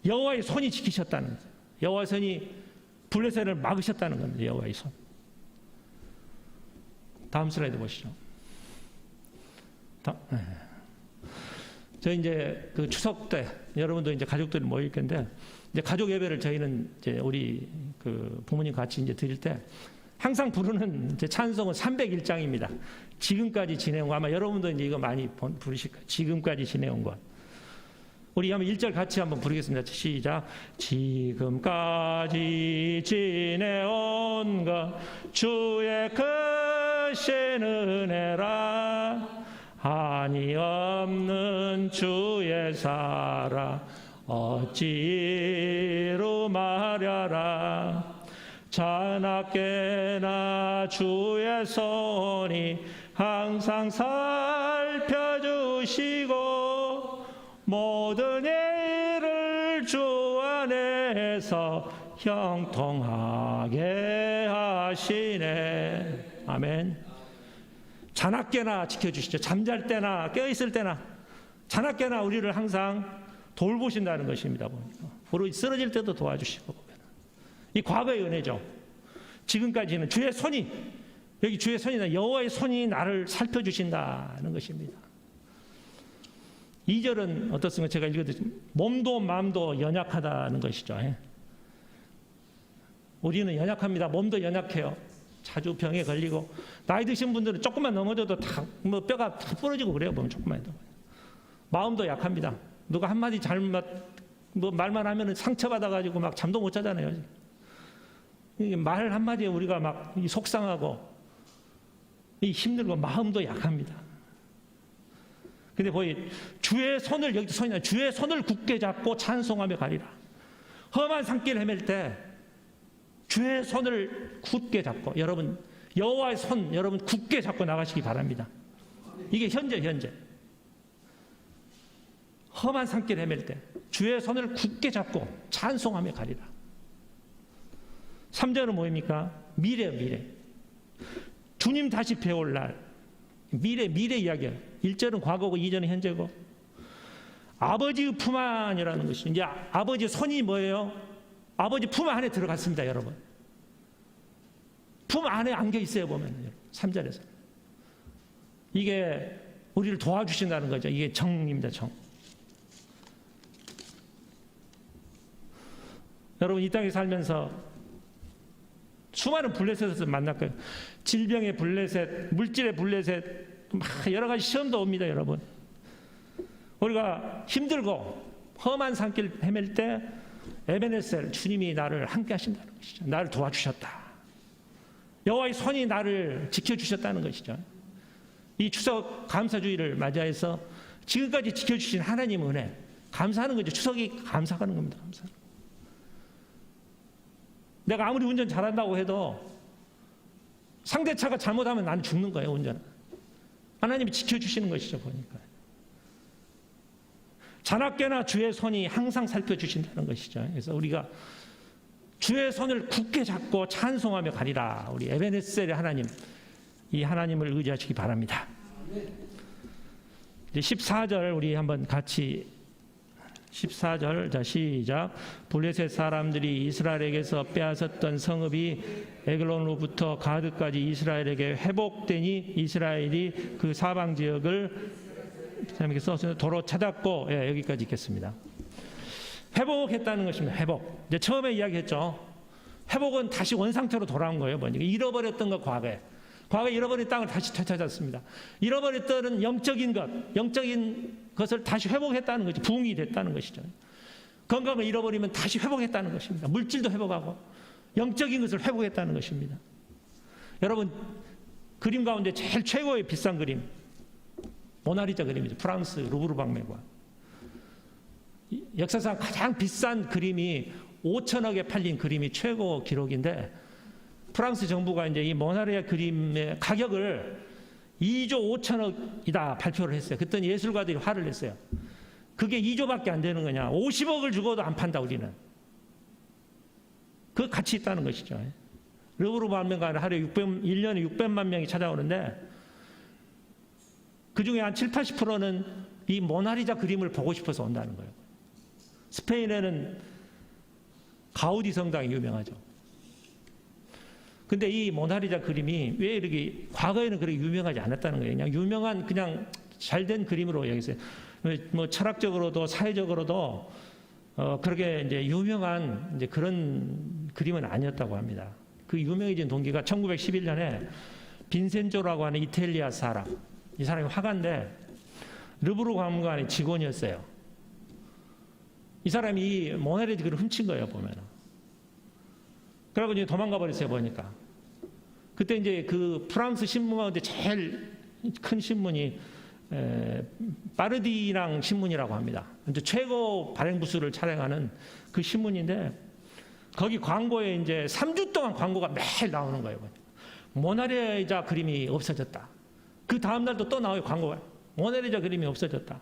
여호와의 손이 지키셨다는 거예요. 여호와의 손이 블레셋을 막으셨다는 겁니다. 여호와의 손. 다음 슬라이드 보시죠. 저희 이제 그 추석 때 여러분도 이제 가족들이 모일 건데, 이제 가족 예배를 저희는 이제 우리 그 부모님 같이 이제 드릴 때 항상 부르는 이제 찬송은 301장입니다. 지금까지 지내온 거. 아마 여러분도 이제 이거 많이 부르실 거예요. 지금까지 지내온 것. 우리 한번 1절 같이 한번 부르겠습니다. 시작. 지금까지 지내온 것 주의 크신 은혜라. 한이 없는 주의 사랑 어찌로 말하라. 자나깨나 주의 손이 항상 살펴주시고 모든 일을 주 안에서 형통하게 하시네. 아멘. 자나깨나 지켜주시죠. 잠잘 때나 깨어있을 때나 자나깨나 우리를 항상 돌보신다는 것입니다. 우리 쓰러질 때도 도와주시고. 이 과거의 은혜죠. 지금까지는 주의 손이, 여기 주의 손이나 여호와의 손이 나를 살펴주신다는 것입니다. 2절은 어떻습니까? 제가 읽어드렸습니다. 몸도 마음도 연약하다는 것이죠. 우리는 연약합니다. 몸도 연약해요. 자주 병에 걸리고, 나이 드신 분들은 조금만 넘어져도 다 뼈가 다 부러지고 그래요. 보면 조금만 해도. 마음도 약합니다. 누가 한마디 잘못 말만 하면 상처받아가지고 막 잠도 못 자잖아요. 말 한마디에 우리가 막 속상하고 힘들고 마음도 약합니다. 근데 거의 주의 손을, 여기 손이나 주의 손을 굳게 잡고 찬송하며 가리라. 험한 산길 헤맬 때 주의 손을 굳게 잡고, 여러분 여호와의 손 여러분 굳게 잡고 나가시기 바랍니다. 이게 현재 험한 산길 헤맬 때 주의 손을 굳게 잡고 찬송하며 가리라. 3절은 뭐입니까? 미래. 주님 다시 배울 날. 미래 이야기예요. 1절은 과거고 2절은 현재고. 아버지의 품 안이라는 것이, 이제 아버지 손이 뭐예요? 아버지 품 안에 들어갔습니다, 여러분. 품 안에 안겨 있어요, 보면 3절에서. 이게 우리를 도와주신다는 거죠. 이게 정입니다, 정. 여러분, 이 땅에 살면서 수많은 블레셋을 만날 거예요. 질병의 블레셋, 물질의 블레셋, 막 여러 가지 시험도 옵니다, 여러분. 우리가 힘들고 험한 산길 헤맬 때 에베네셀, 주님이 나를 함께 하신다는 것이죠. 나를 도와주셨다. 여호와의 손이 나를 지켜주셨다는 것이죠. 이 추석 감사주의를 맞이해서 지금까지 지켜주신 하나님 은혜 감사하는 거죠. 추석이 감사하는 겁니다. 감사하는. 내가 아무리 운전 잘한다고 해도 상대차가 잘못하면 나는 죽는 거예요, 운전은. 하나님이 지켜주시는 것이죠, 보니까. 자나깨나 주의 손이 항상 살펴주신다는 것이죠. 그래서 우리가 주의 손을 굳게 잡고 찬송하며 가리라. 우리 에베네셀의 하나님, 이 하나님을 의지하시기 바랍니다. 이제 14절 우리 한번 같이 14절 자 시작. 블레셋 사람들이 이스라엘에게서 빼앗았던 성읍이 에글론으로부터 가드까지 이스라엘에게 회복되니 이스라엘이 그 사방 지역을 이렇게 써서 도로 찾았고, 예, 여기까지 있겠습니다. 회복했다는 것입니다. 회복. 이제 처음에 이야기했죠. 회복은 다시 원상태로 돌아온 거예요. 뭐니까 잃어버렸던 것 과거에 잃어버린 땅을 다시 되찾았습니다. 잃어버렸던 영적인 것을 다시 회복했다는 거죠. 부흥이 됐다는 것이죠. 건강을 잃어버리면 다시 회복했다는 것입니다. 물질도 회복하고 영적인 것을 회복했다는 것입니다. 여러분, 그림 가운데 제일 최고의 비싼 그림 모나리자 그림이죠. 프랑스 루브르 박물관. 역사상 가장 비싼 그림이 5천억에 팔린 그림이 최고 기록인데, 프랑스 정부가 이제 이 모나리자 그림의 가격을 2조 5천억이다 발표를 했어요. 그랬더니 예술가들이 화를 냈어요. 그게 2조밖에 안 되는 거냐? 50억을 주고도 안 판다 우리는. 그 가치 있다는 것이죠. 루브르 박물관에 하루에 1년에 600만 명이 찾아오는데, 그 중에 한 70~80%는 이 모나리자 그림을 보고 싶어서 온다는 거예요. 스페인에는 가우디 성당이 유명하죠. 근데 이 모나리자 그림이 왜 이렇게 과거에는 그렇게 유명하지 않았다는 거예요. 그냥 유명한 그냥 잘된 그림으로 여기서 뭐 철학적으로도 사회적으로도 그렇게 이제 유명한 이제 그런 그림은 아니었다고 합니다. 그 유명해진 동기가 1911년에 빈센조라고 하는 이탈리아 사람, 이 사람이 화가인데 르브르 박물관의 직원이었어요. 이 사람이 이 모나리자 그림을 훔친 거예요, 보면은. 그러고 이제 도망가 버렸어요, 보니까. 그때 이제 그 프랑스 신문 가운데 제일 큰 신문이 파르디랑 신문이라고 합니다. 이제 최고 발행 부수를 촬영하는 그 신문인데, 거기 광고에 이제 3주 동안 광고가 매일 나오는 거예요. 모나리자 그림이 없어졌다. 그 다음 날도 또 나와요, 광고가. 모나리자 그림이 없어졌다.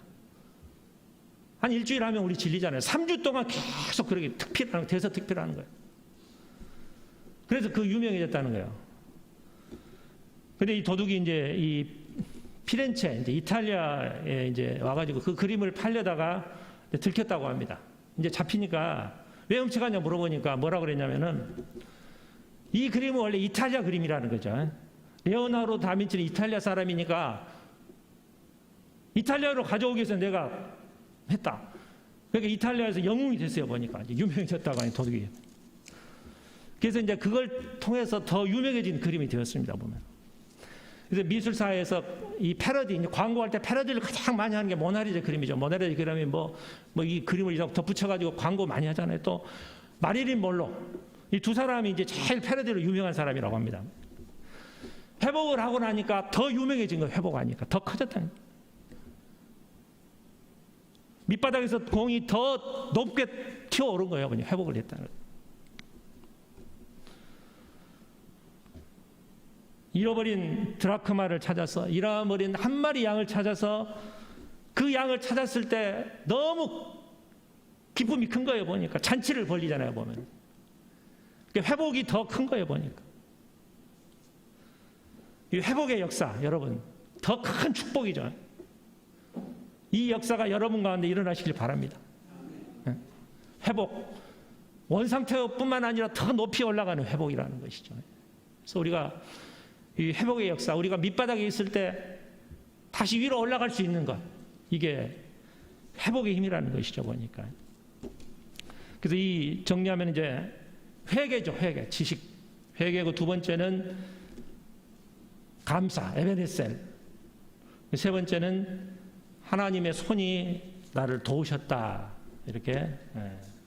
한 일주일 하면 우리 질리잖아요. 3주 동안 계속 그렇게 대서특필하는 거예요. 그래서 그 유명해졌다는 거예요. 근데 이 도둑이 이제 이 피렌체, 이제 이탈리아에 이제 와가지고 그 그림을 팔려다가 들켰다고 합니다. 이제 잡히니까 왜 훔쳐갔냐 물어보니까 뭐라 그랬냐면은 이 그림은 원래 이탈리아 그림이라는 거죠. 레오나르도 다빈치는 이탈리아 사람이니까 이탈리아로 가져오기 위해서 내가 했다. 그러니까 이탈리아에서 영웅이 됐어요, 보니까. 이제 유명해졌다고 하니 도둑이. 그래서 이제 그걸 통해서 더 유명해진 그림이 되었습니다, 보면. 그래서 미술사에서 이 패러디, 광고할 때 패러디를 가장 많이 하는 게 모나리자 그림이죠. 모나리자 그림이 뭐 이 그림을 덧붙여가지고 광고 많이 하잖아요. 또 마릴린 먼로, 이 두 사람이 이제 제일 패러디로 유명한 사람이라고 합니다. 회복을 하고 나니까 더 유명해진 거예요. 회복하니까 더 커졌다는 거예요. 밑바닥에서 공이 더 높게 튀어오른 거예요. 그냥 회복을 했다는 거예요. 잃어버린 드라크마를 찾아서, 잃어버린 한 마리 양을 찾아서 그 양을 찾았을 때 너무 기쁨이 큰 거예요, 보니까. 잔치를 벌리잖아요, 보면. 회복이 더 큰 거예요, 보니까. 이 회복의 역사, 여러분, 더 큰 축복이죠. 이 역사가 여러분 가운데 일어나시길 바랍니다. 회복, 원상태뿐만 아니라 더 높이 올라가는 회복이라는 것이죠. 그래서 우리가 이 회복의 역사, 우리가 밑바닥에 있을 때 다시 위로 올라갈 수 있는 것, 이게 회복의 힘이라는 것이죠, 보니까. 그래서 이 정리하면 이제 회개죠, 회개, 지식. 회개고, 두 번째는 감사, 에베네셀. 세 번째는 하나님의 손이 나를 도우셨다. 이렇게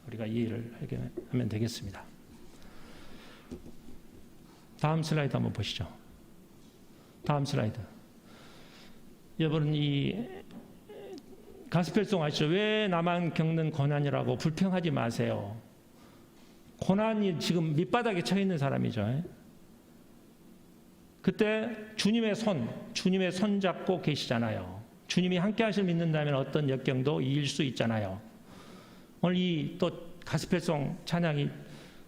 우리가 이해를 하면 되겠습니다. 다음 슬라이드 한번 보시죠. 다음 슬라이드. 여러분, 이 가스펠송 아시죠? 왜 나만 겪는 고난이라고 불평하지 마세요. 고난이 지금 밑바닥에 처해 있는 사람이죠. 그때 주님의 손 잡고 계시잖아요. 주님이 함께 하실 믿는다면 어떤 역경도 이길 수 있잖아요. 오늘 이 또 가스펠송 찬양이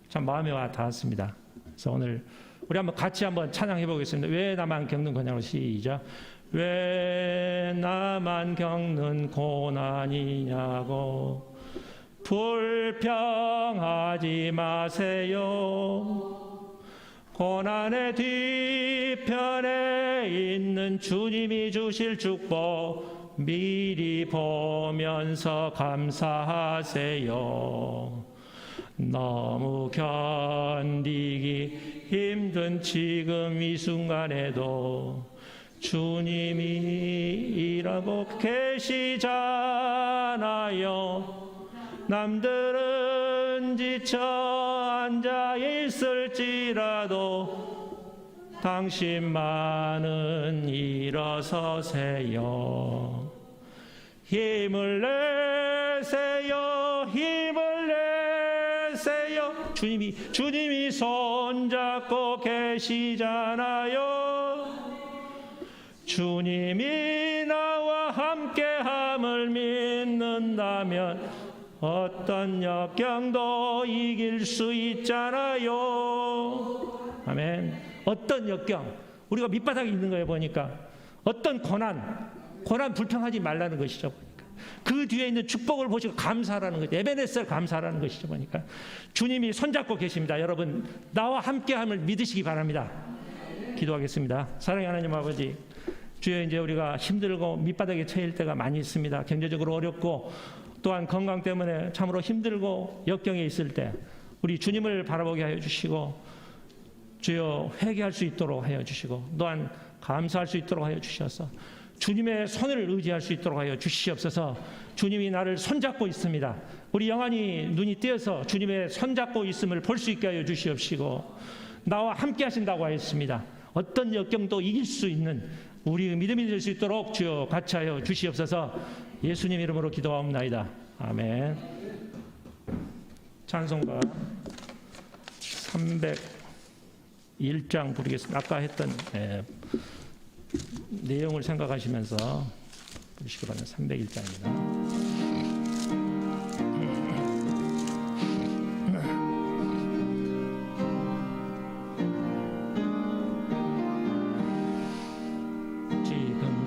참 마음에 와 닿았습니다. 그래서 오늘 우리 한번 같이 한번 찬양해 보겠습니다. 왜 나만 겪는 고난으로 시작. 왜 나만 겪는 고난이냐고 불평하지 마세요. 고난의 뒤편에 있는 주님이 주실 축복 미리 보면서 감사하세요. 너무 견디기 힘든 지금 이 순간에도 주님이 일하고 계시잖아요. 남들은 지쳐 앉아 있을지라도 당신만은 일어서세요. 힘을 내세요. 힘을 내세요. 주님이 손잡고 계시잖아요. 주님이 나와 함께함을 믿는다면 어떤 역경도 이길 수 있잖아요. 아멘. 어떤 역경, 우리가 밑바닥에 있는 거예요. 보니까 어떤 고난 불평하지 말라는 것이죠. 보니까 그 뒤에 있는 축복을 보시고 감사하라는 거죠. 에베네스를 감사하라는 것이죠. 보니까 주님이 손잡고 계십니다. 여러분 나와 함께함을 믿으시기 바랍니다. 기도하겠습니다. 사랑의 하나님 아버지, 주여, 이제 우리가 힘들고 밑바닥에 처할 때가 많이 있습니다. 경제적으로 어렵고 또한 건강 때문에 참으로 힘들고 역경에 있을 때 우리 주님을 바라보게 하여 주시고, 주여 회개할 수 있도록 하여 주시고, 또한 감사할 수 있도록 하여 주셔서 주님의 손을 의지할 수 있도록 하여 주시옵소서. 주님이 나를 손잡고 있습니다. 우리 영원히 눈이 띄어서 주님의 손잡고 있음을 볼 수 있게 하여 주시옵시고, 나와 함께 하신다고 하였습니다. 어떤 역경도 이길 수 있는 우리 믿음이 될 수 있도록 주여 같이 하여 주시옵소서. 예수님 이름으로 기도하옵나이다. 아멘. 찬송가 301장 부르겠습니다. 아까 했던 내용을 생각하시면서 부르시기 바랍니다. 301장입니다.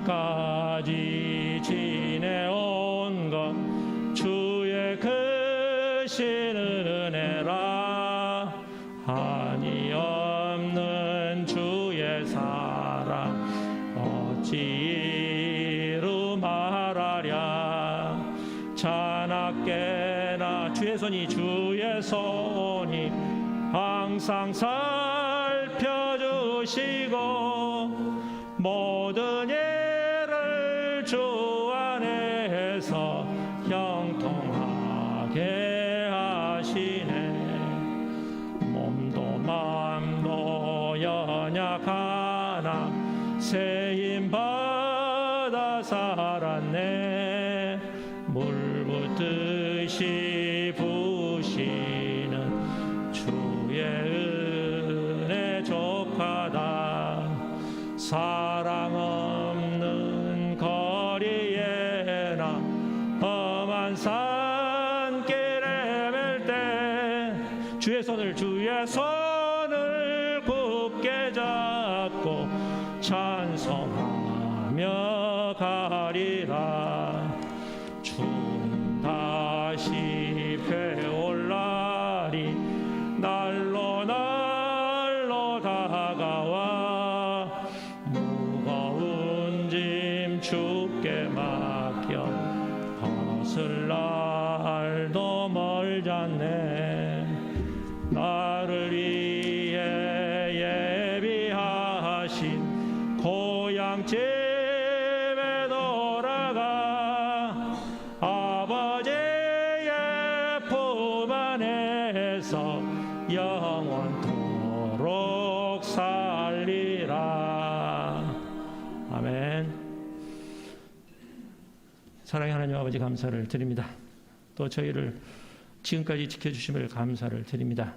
지금까지 지내온 것 주의 크신 은혜라. 한이 없는 주의 사랑 어찌 이루 말하랴. 자나깨나 주의 손이 항상 살펴주시고 모든 예를 주 안에서 형통하게 하시네. 몸도 맘도 연약하나 새 힘 받아 살았네. 물 붓듯이 부시는 주의 은혜 족하다. 사랑 없는 거리에나 험한 산길에 맬 때 주의 손을 굳게 잡고 찬송하며 가리라. 주님 다시 배올 날이 날로 다가와 무거운 짐 주께 맡겨 벗을 날도 멀잖네. 나를 위해 예비하신 고향집에 돌아가 아버지의 품 안에서 영원토록 살리라. 아멘. 사랑의 하나님 아버지, 감사를 드립니다. 또 저희를 지금까지 지켜주심을 감사를 드립니다.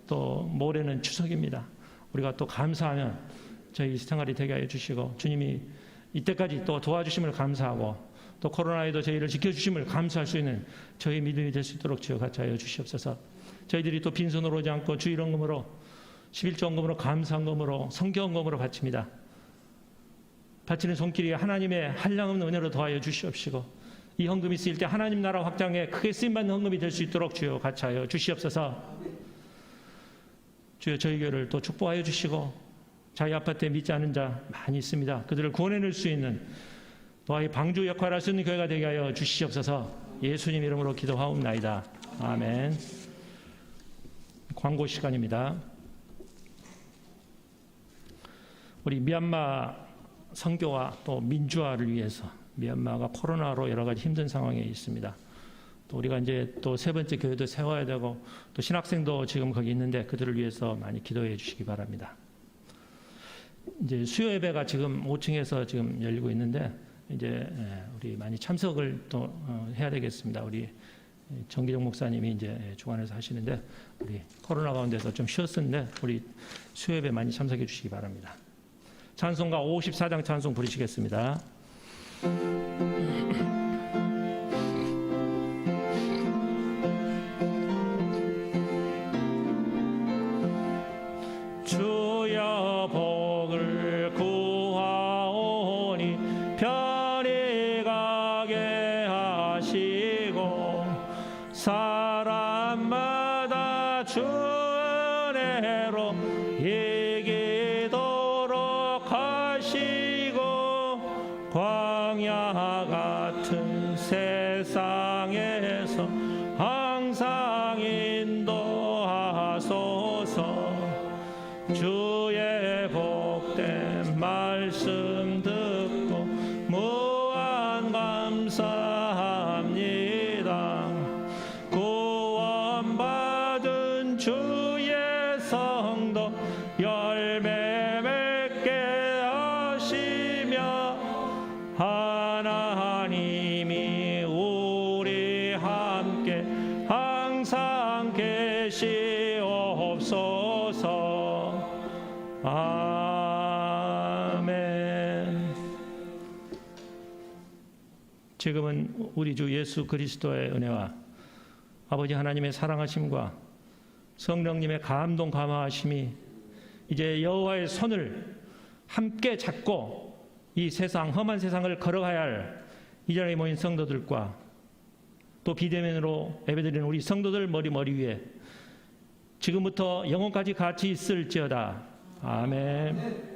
또 모레는 추석입니다. 우리가 또 감사하면 저희 생활이 되게 하여 주시고, 주님이 이때까지 또 도와주심을 감사하고, 또 코로나에도 저희를 지켜주심을 감사할 수 있는 저희 믿음이 될 수 있도록 주여 같이 하여 주시옵소서. 저희들이 또 빈손으로 오지 않고 주일원금으로 11조원금으로 감사원금으로 성경원금으로 바칩니다. 바치는 손길이 하나님의 한량없는 은혜로 더하여 주시옵시고 이 헌금이 쓰일 때 하나님 나라 확장에 크게 쓰임받는 헌금이 될 수 있도록 주여 같이 하여 주시옵소서. 주여 저희 교회를 또 축복하여 주시고 자기 아파트에 믿지 않은 자 많이 있습니다. 그들을 구원해낼 수 있는 또한 방주 역할을 할 수 있는 교회가 되게 하여 주시옵소서. 예수님 이름으로 기도하옵나이다. 아멘. 광고 시간입니다. 우리 미얀마 선교와 또 민주화를 위해서 미얀마가 코로나로 여러 가지 힘든 상황에 있습니다. 또 우리가 이제 또 세 번째 교회도 세워야 되고 또 신학생도 지금 거기 있는데 그들을 위해서 많이 기도해 주시기 바랍니다. 이제 수요 예배가 지금 5층에서 지금 열리고 있는데 이제 우리 많이 참석을 또 해야 되겠습니다. 우리 정기정 목사님이 이제 주관해서 하시는데 우리 코로나 가운데서 좀 쉬었었는데 우리 수요 예배 많이 참석해 주시기 바랍니다. 찬송가 54장 찬송 부르시겠습니다. 주여 복을 구하오니 편히 가게 하시고 사람마다 주 은혜로 이기도록 하시고 광야 같은 세상에서 항상 인도하소서. 주의 복된 말씀 듣고 무한 감사합니다. 구원받은 주의 성도 열매 맺게 하시며 하나님이 우리 함께 항상 계시옵소서. 아멘. 지금은 우리 주 예수 그리스도의 은혜와 아버지 하나님의 사랑하심과 성령님의 감동 감화하심이 이제 여호와의 손을 함께 잡고 이 세상 험한 세상을 걸어가야 할 이 자리에 모인 성도들과 또 비대면으로 예배드리는 우리 성도들 머리 위에 지금부터 영원까지 같이 있을지어다. 아멘.